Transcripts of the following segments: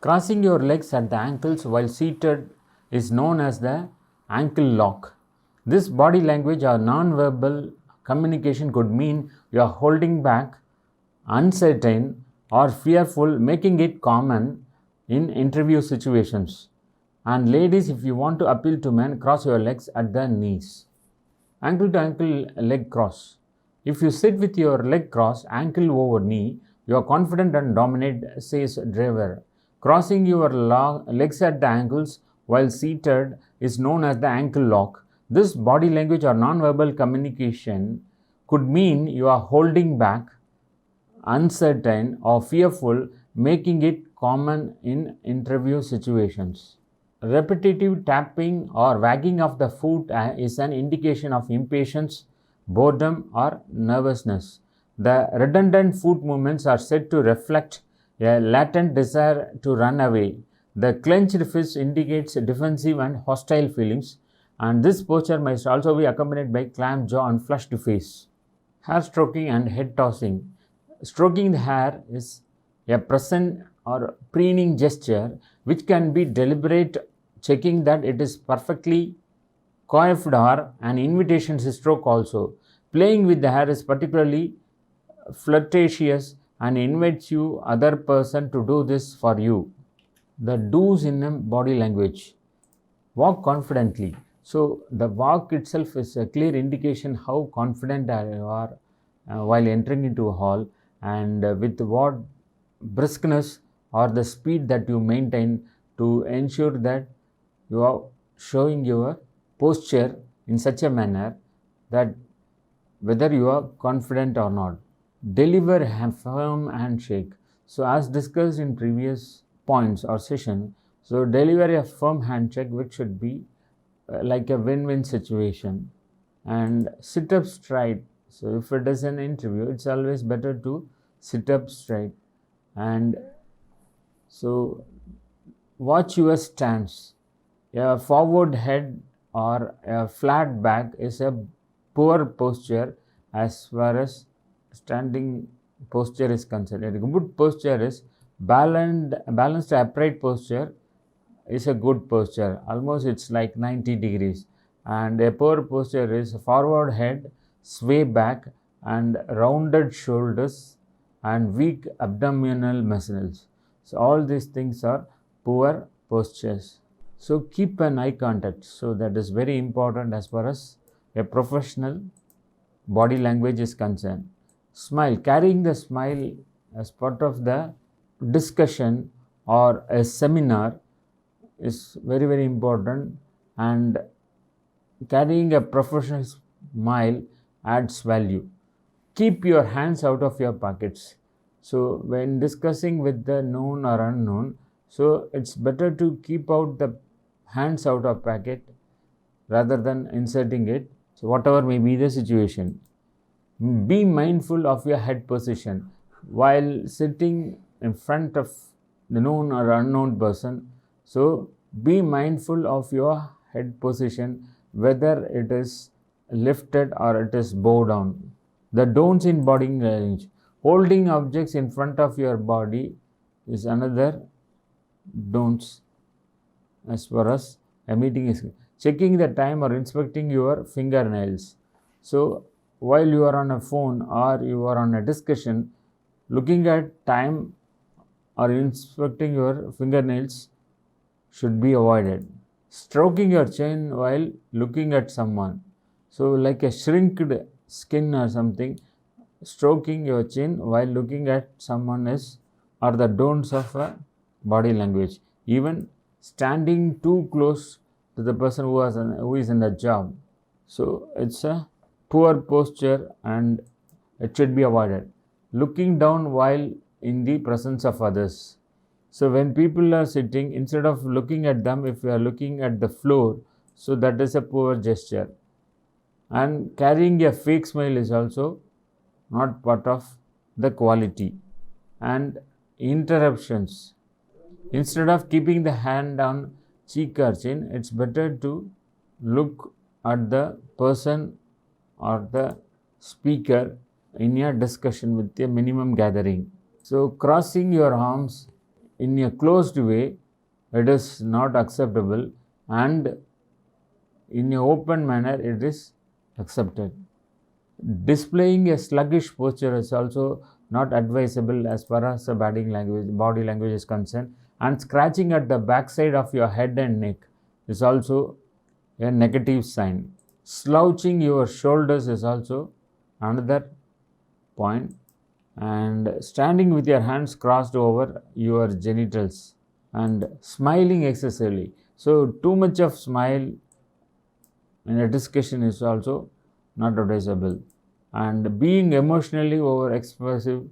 Crossing your legs at the ankles while seated is known as the ankle lock. This body language or non-verbal communication could mean you are holding back, uncertain, or fearful, making it common in interview situations. And ladies, if you want to appeal to men, cross your legs at the knees. Ankle to ankle leg cross. If you sit with your leg crossed, ankle over knee, you are confident and dominant, says driver. Crossing your legs at the ankles while seated is known as the ankle lock. This body language or non-verbal communication could mean you are holding back, uncertain, or fearful, making it common in interview situations. Repetitive tapping or wagging of the foot is an indication of impatience, boredom, or nervousness. The redundant foot movements are said to reflect a latent desire to run away. The clenched fist indicates defensive and hostile feelings, and this posture must also be accompanied by clamped jaw and flushed face. Hair stroking and head tossing. Stroking the hair is a present or preening gesture which can be deliberate, checking that it is perfectly coiffed, or an invitation to stroke also. Playing with the hair is particularly flirtatious and invites you other person to do this for you. The do's in a body language. Walk confidently. So the walk itself is a clear indication how confident you are while entering into a hall, and with what briskness or the speed that you maintain to ensure that you are showing your posture in such a manner that whether you are confident or not. Deliver a firm handshake. So as discussed in previous points or session, so deliver a firm handshake which should be like a win-win situation. And sit up straight. So if it is an interview, it's always better to sit up straight. And so watch your stance. A forward head or a flat back is a poor posture as far as standing posture is concerned. A good posture is balanced upright posture is a good posture. Almost it's like 90 degrees. And a poor posture is forward head, sway back, and rounded shoulders and weak abdominal muscles. So all these things are poor postures. So keep an eye contact. So that is very important as far as a professional body language is concerned. Smile. Carrying the smile as part of the discussion or a seminar is very, very important, and carrying a professional smile adds value. Keep your hands out of your pockets. So when discussing with the known or unknown, so it's better to keep out the hands out of pocket rather than inserting it. So whatever may be the situation, be mindful of your head position while sitting in front of the known or unknown person. So be mindful of your head position, whether it is lifted or it is bowed down. The don'ts in body language. Holding objects in front of your body is another don'ts as far as a meeting is. Checking the time or inspecting your fingernails. So while you are on a phone or you are on a discussion, looking at time or inspecting your fingernails should be avoided. Stroking your chin while looking at someone. So like a shrinked skin or something, stroking your chin while looking at someone are the don'ts of a body language. Even standing too close to the person who is in the job. So it's a poor posture and it should be avoided. Looking down while in the presence of others. So when people are sitting, instead of looking at them, if you are looking at the floor, so that is a poor gesture. And carrying a fake smile is also not part of the quality. And interruptions. Instead of keeping the hand on cheek or chin, it's better to look at the person or the speaker in a discussion with a minimum gathering. So crossing your arms in a closed way, it is not acceptable, and in an open manner, it is accepted. Displaying a sluggish posture is also not advisable as far as the body language is concerned, and scratching at the backside of your head and neck is also a negative sign. Slouching your shoulders is also another point, and standing with your hands crossed over your genitals and smiling excessively. So, too much of smile in a discussion is also not advisable, and being emotionally over expressive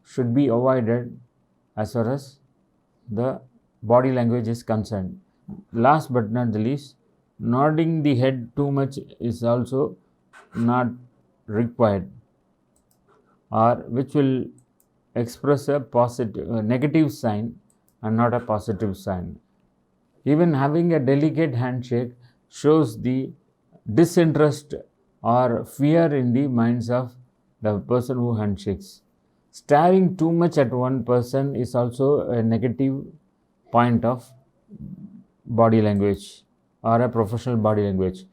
should be avoided as far as the body language is concerned. Last but not the least, nodding the head too much is also not required, or which will express a negative sign and not a positive sign. Even having a delicate handshake shows the disinterest or fear in the minds of the person who handshakes. Staring too much at one person is also a negative point of body language or a professional body language.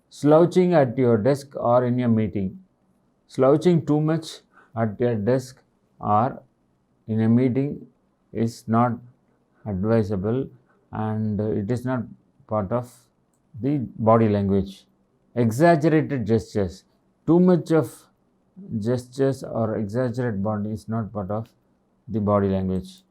Slouching at your desk or in a meeting. Slouching too much at your desk or in a meeting is not advisable, and it is not part of the body language. Exaggerated gestures. Too much of gestures or exaggerated body is not part of the body language.